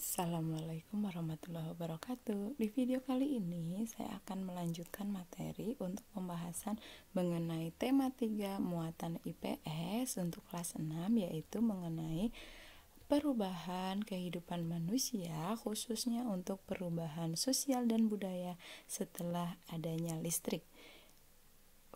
Assalamualaikum warahmatullahi wabarakatuh. Di video kali ini saya akan melanjutkan materi untuk pembahasan mengenai tema 3 muatan IPS untuk kelas 6, yaitu mengenai perubahan kehidupan manusia, khususnya untuk perubahan sosial dan budaya setelah adanya listrik.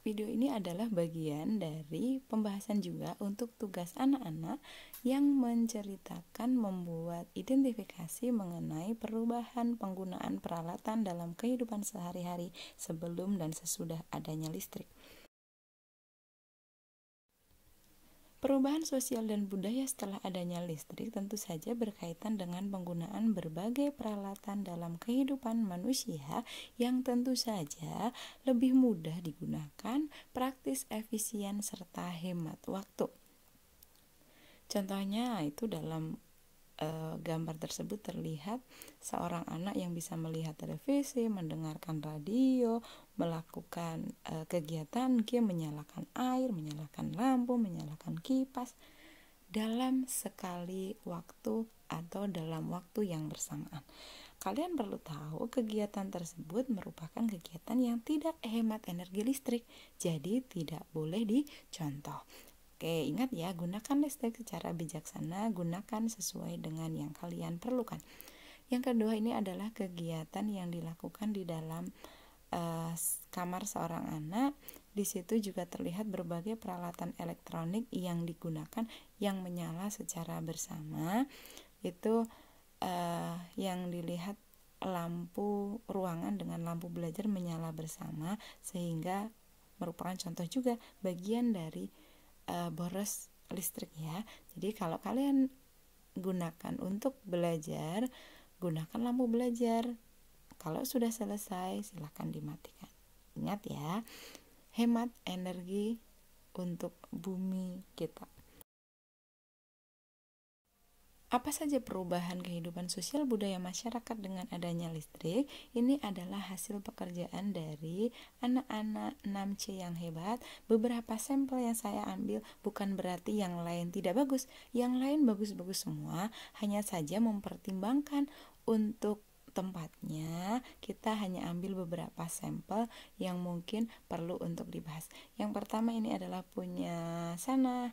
Video ini adalah bagian dari pembahasan juga untuk tugas anak-anak yang menceritakan membuat identifikasi mengenai perubahan penggunaan peralatan dalam kehidupan sehari-hari sebelum dan sesudah adanya listrik. Perubahan sosial dan budaya setelah adanya listrik tentu saja berkaitan dengan penggunaan berbagai peralatan dalam kehidupan manusia yang tentu saja lebih mudah digunakan, praktis, efisien, serta hemat waktu. Contohnya itu dalam gambar tersebut terlihat seorang anak yang bisa melihat televisi, mendengarkan radio, melakukan kegiatan game, menyalakan air, menyalakan lampu, menyalakan kipas dalam sekali waktu atau dalam waktu yang bersamaan. Kalian perlu tahu kegiatan tersebut merupakan kegiatan yang tidak hemat energi listrik, jadi tidak boleh dicontoh. Oke, ingat ya, gunakan listrik secara bijaksana, gunakan sesuai dengan yang kalian perlukan. Yang kedua, ini adalah kegiatan yang dilakukan di dalam kamar seorang anak. Di situ juga terlihat berbagai peralatan elektronik yang digunakan yang menyala secara bersama. Itu yang dilihat lampu ruangan dengan lampu belajar menyala bersama, sehingga merupakan contoh juga bagian dari boros listrik ya. Jadi kalau kalian gunakan untuk belajar, gunakan lampu belajar. Kalau sudah selesai, silakan dimatikan. Ingat ya, hemat energi untuk bumi kita. Apa saja perubahan kehidupan sosial budaya masyarakat dengan adanya listrik? Ini adalah hasil pekerjaan dari anak-anak 6C yang hebat. Beberapa sampel yang saya ambil bukan berarti yang lain tidak bagus. Yang lain bagus-bagus semua, hanya saja mempertimbangkan untuk tempatnya, kita hanya ambil beberapa sampel yang mungkin perlu untuk dibahas. Yang pertama ini adalah punya Sana.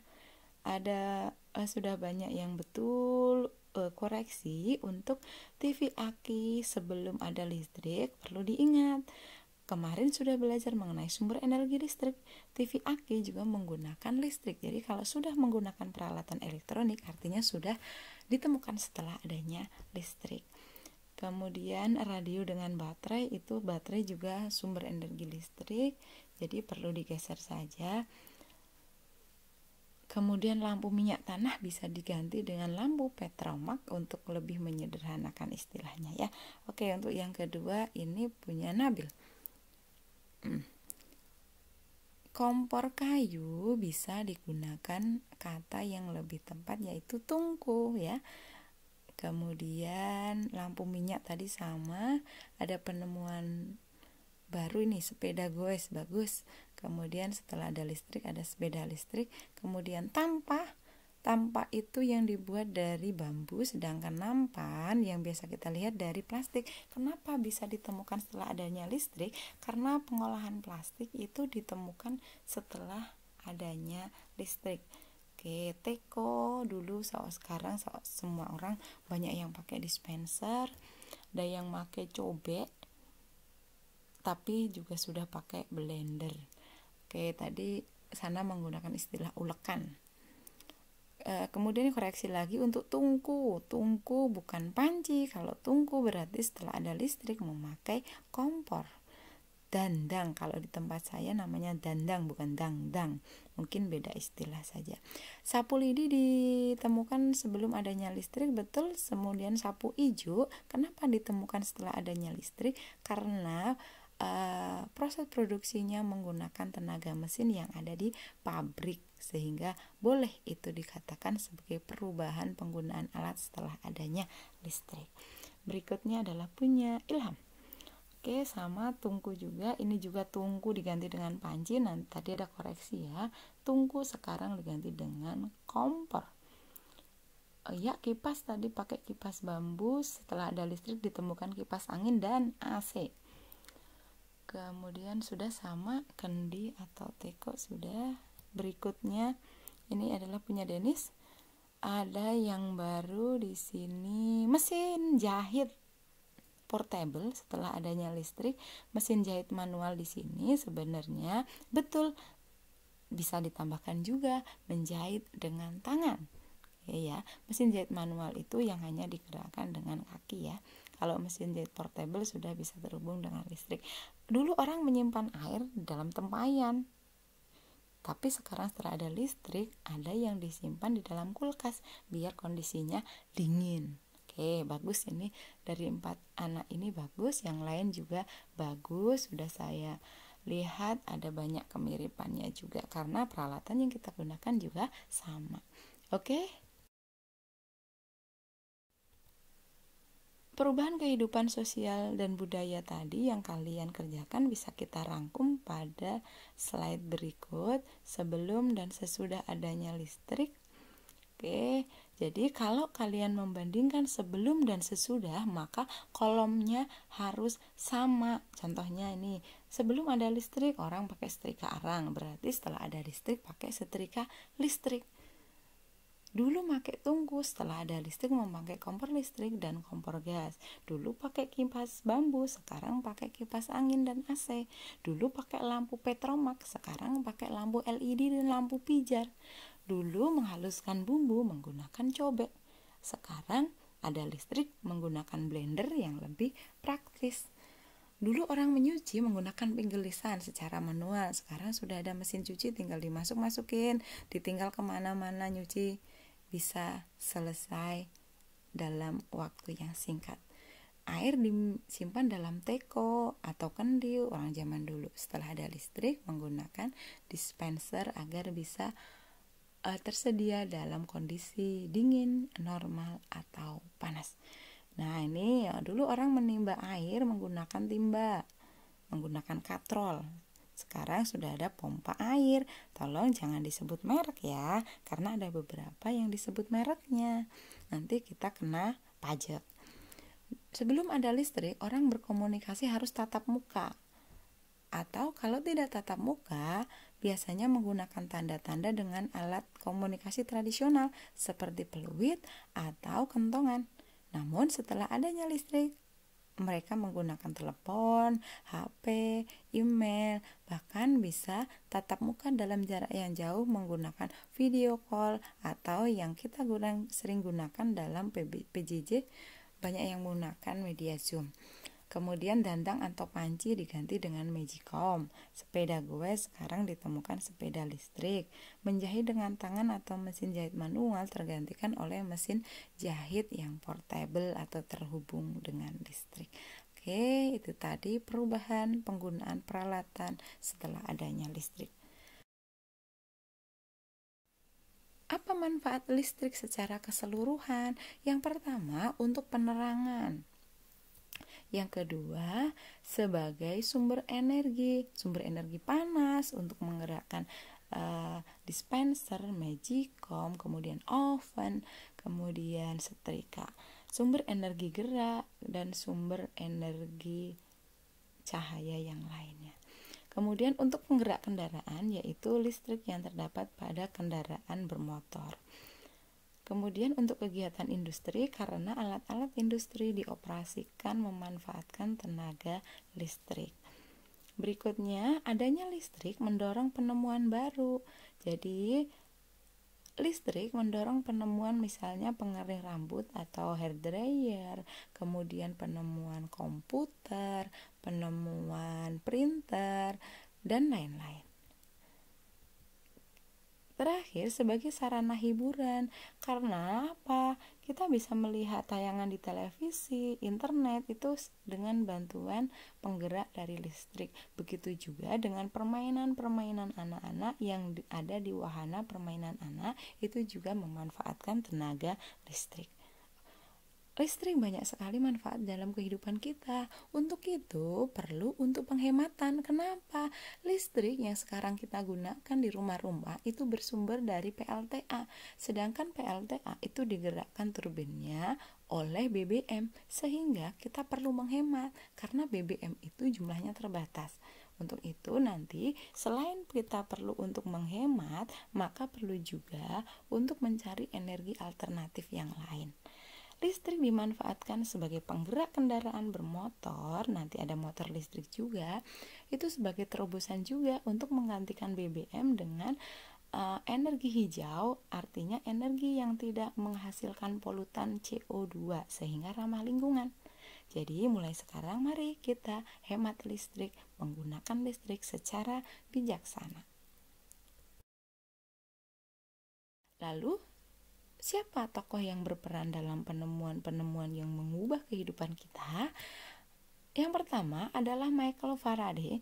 Ada sudah banyak yang betul koreksi untuk TV aki sebelum ada listrik. Perlu diingat, kemarin sudah belajar mengenai sumber energi listrik. TV aki juga menggunakan listrik. Jadi kalau sudah menggunakan peralatan elektronik, artinya sudah ditemukan setelah adanya listrik. Kemudian radio dengan baterai, itu baterai juga sumber energi listrik, jadi perlu digeser saja. Kemudian lampu minyak tanah bisa diganti dengan lampu petromak untuk lebih menyederhanakan istilahnya ya. Oke, untuk yang kedua ini punya Nabil. Kompor kayu bisa digunakan kata yang lebih tepat yaitu tungku ya. Kemudian lampu minyak tadi sama, ada penemuan baru ini sepeda goes, bagus. Kemudian setelah ada listrik ada sepeda listrik. Kemudian tampak itu yang dibuat dari bambu, sedangkan nampan yang biasa kita lihat dari plastik. Kenapa bisa ditemukan setelah adanya listrik? Karena pengolahan plastik itu ditemukan setelah adanya listrik. Oke, teko dulu, sekarang semua orang banyak yang pakai dispenser, ada yang pakai cobek, tapi juga sudah pakai blender. Oke, tadi Sana menggunakan istilah ulekan. Kemudian koreksi lagi untuk tungku. Tungku bukan panci. Kalau tungku berarti setelah ada listrik memakai kompor. Dandang, kalau di tempat saya namanya dandang, bukan dangdang. Mungkin beda istilah saja. Sapu lidi ditemukan sebelum adanya listrik, betul. Kemudian sapu ijo, kenapa ditemukan setelah adanya listrik? Karena proses produksinya menggunakan tenaga mesin yang ada di pabrik, sehingga boleh itu dikatakan sebagai perubahan penggunaan alat setelah adanya listrik. Berikutnya adalah punya Ilham. Oke, sama tungku juga, ini juga tungku diganti dengan panci. Nanti tadi ada koreksi ya, tungku sekarang diganti dengan kompor. Ya, kipas tadi pakai kipas bambu. Setelah ada listrik ditemukan kipas angin dan AC. Kemudian sudah sama kendi atau teko sudah. Berikutnya ini adalah punya Denis. Ada yang baru di sini, mesin jahit portable setelah adanya listrik. Mesin jahit manual di sini sebenarnya betul bisa ditambahkan juga menjahit dengan tangan. Ya, mesin jahit manual itu yang hanya digerakkan dengan kaki ya. Kalau mesin jahit portable sudah bisa terhubung dengan listrik. Dulu orang menyimpan air dalam tempayan, tapi sekarang setelah ada listrik, ada yang disimpan di dalam kulkas biar kondisinya dingin. Oke, bagus ini dari 4 anak ini bagus, yang lain juga bagus. Sudah saya lihat ada banyak kemiripannya juga karena peralatan yang kita gunakan juga sama. Oke. Perubahan kehidupan sosial dan budaya tadi yang kalian kerjakan bisa kita rangkum pada slide berikut, sebelum dan sesudah adanya listrik. Oke, jadi kalau kalian membandingkan sebelum dan sesudah, maka kolomnya harus sama. Contohnya ini, sebelum ada listrik orang pakai setrika arang, berarti setelah ada listrik pakai setrika listrik. Dulu pakai tungku, setelah ada listrik memakai kompor listrik dan kompor gas. Dulu pakai kipas bambu, sekarang pakai kipas angin dan AC. Dulu pakai lampu petromax, sekarang pakai lampu LED dan lampu pijar. Dulu menghaluskan bumbu menggunakan cobek, sekarang ada listrik menggunakan blender yang lebih praktis. Dulu orang menyuci menggunakan pinggelisan secara manual, sekarang sudah ada mesin cuci, tinggal dimasukin, ditinggal kemana-mana nyuci, bisa selesai dalam waktu yang singkat. Air disimpan dalam teko atau kendi orang zaman dulu. Setelah ada listrik menggunakan dispenser agar bisa tersedia dalam kondisi dingin, normal, atau panas. Nah ini ya, dulu orang menimba air menggunakan timba, menggunakan katrol. Sekarang sudah ada pompa air. Tolong jangan disebut merek ya, karena ada beberapa yang disebut mereknya. Nanti kita kena pajak. Sebelum ada listrik, orang berkomunikasi harus tatap muka. Atau kalau tidak tatap muka, biasanya menggunakan tanda-tanda dengan alat komunikasi tradisional seperti peluit atau kentongan. Namun setelah adanya listrik, mereka menggunakan telepon, HP, email, bahkan bisa tatap muka dalam jarak yang jauh menggunakan video call atau yang kita sering gunakan dalam PJJ, banyak yang menggunakan media Zoom. Kemudian dandang atau panci diganti dengan magicom. Sepeda goes sekarang ditemukan sepeda listrik. Menjahit dengan tangan atau mesin jahit manual tergantikan oleh mesin jahit yang portable atau terhubung dengan listrik. Oke, itu tadi perubahan penggunaan peralatan setelah adanya listrik. Apa manfaat listrik secara keseluruhan? Yang pertama, untuk penerangan. Yang kedua, sebagai sumber energi panas untuk menggerakkan dispenser, magicom, kemudian oven, kemudian setrika. Sumber energi gerak dan sumber energi cahaya yang lainnya. Kemudian untuk penggerak kendaraan, yaitu listrik yang terdapat pada kendaraan bermotor. Kemudian untuk kegiatan industri, karena alat-alat industri dioperasikan memanfaatkan tenaga listrik. Berikutnya, adanya listrik mendorong penemuan baru. Jadi, listrik mendorong penemuan misalnya pengering rambut atau hair dryer, kemudian penemuan komputer, penemuan printer, dan lain-lain. Terakhir, sebagai sarana hiburan. Karena apa? Kita bisa melihat tayangan di televisi, internet itu dengan bantuan penggerak dari listrik. Begitu juga dengan permainan-permainan anak-anak yang ada di wahana permainan anak, itu juga memanfaatkan tenaga listrik. Listrik banyak sekali manfaat dalam kehidupan kita. Untuk itu, perlu untuk penghematan. Kenapa? Listrik yang sekarang kita gunakan di rumah-rumah itu bersumber dari PLTA. Sedangkan PLTA itu digerakkan turbinnya oleh BBM. Sehingga kita perlu menghemat karena BBM itu jumlahnya terbatas. Untuk itu nanti selain kita perlu untuk menghemat, maka perlu juga untuk mencari energi alternatif yang lain. Listrik dimanfaatkan sebagai penggerak kendaraan bermotor, nanti ada motor listrik juga, itu sebagai terobosan juga untuk menggantikan BBM dengan energi hijau, artinya energi yang tidak menghasilkan polutan CO2 sehingga ramah lingkungan. Jadi mulai sekarang mari kita hemat listrik, menggunakan listrik secara bijaksana. Lalu siapa tokoh yang berperan dalam penemuan-penemuan yang mengubah kehidupan kita? Yang pertama adalah Michael Faraday.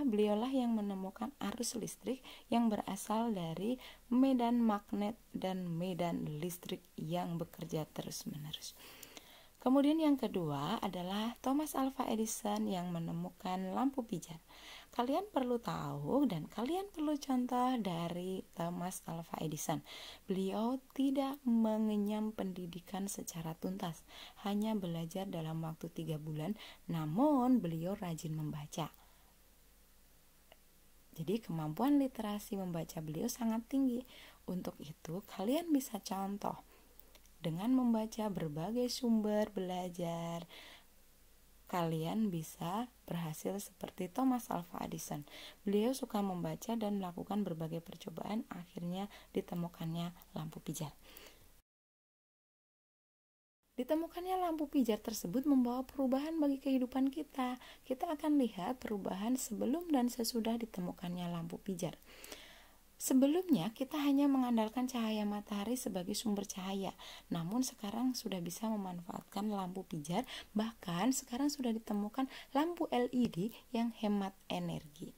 Beliaulah yang menemukan arus listrik yang berasal dari medan magnet dan medan listrik yang bekerja terus-menerus. Kemudian yang kedua adalah Thomas Alva Edison yang menemukan lampu pijar. Kalian perlu tahu dan kalian perlu contoh dari Thomas Alva Edison. Beliau tidak mengenyam pendidikan secara tuntas, hanya belajar dalam waktu 3 bulan, namun beliau rajin membaca. Jadi kemampuan literasi membaca beliau sangat tinggi. Untuk itu kalian bisa contoh dengan membaca berbagai sumber belajar, kalian bisa berhasil seperti Thomas Alva Edison. Beliau suka membaca dan melakukan berbagai percobaan, akhirnya ditemukannya lampu pijar. Ditemukannya lampu pijar tersebut membawa perubahan bagi kehidupan kita. Kita akan lihat perubahan sebelum dan sesudah ditemukannya lampu pijar. Sebelumnya kita hanya mengandalkan cahaya matahari sebagai sumber cahaya, namun sekarang sudah bisa memanfaatkan lampu pijar, bahkan sekarang sudah ditemukan lampu LED yang hemat energi.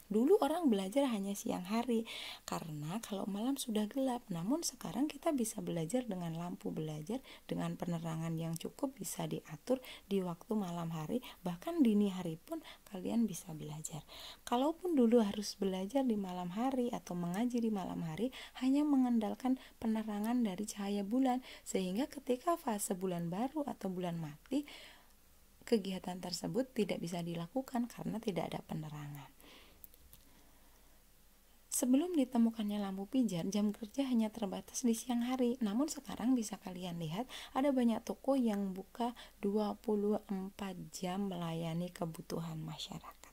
Dulu orang belajar hanya siang hari karena kalau malam sudah gelap, namun sekarang kita bisa belajar dengan lampu belajar dengan penerangan yang cukup, bisa diatur di waktu malam hari, bahkan dini hari pun kalian bisa belajar. Kalaupun dulu harus belajar di malam hari atau mengaji di malam hari, hanya mengandalkan penerangan dari cahaya bulan, sehingga ketika fase bulan baru atau bulan mati, kegiatan tersebut tidak bisa dilakukan karena tidak ada penerangan. Sebelum ditemukannya lampu pijar, jam kerja hanya terbatas di siang hari. Namun sekarang bisa kalian lihat ada banyak toko yang buka 24 jam melayani kebutuhan masyarakat.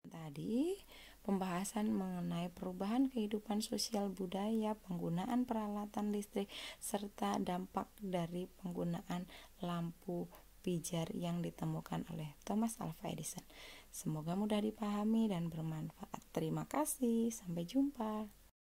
Tadi pembahasan mengenai perubahan kehidupan sosial budaya, penggunaan peralatan listrik, serta dampak dari penggunaan lampu pijar yang ditemukan oleh Thomas Alva Edison. Semoga mudah dipahami dan bermanfaat. Terima kasih, sampai jumpa.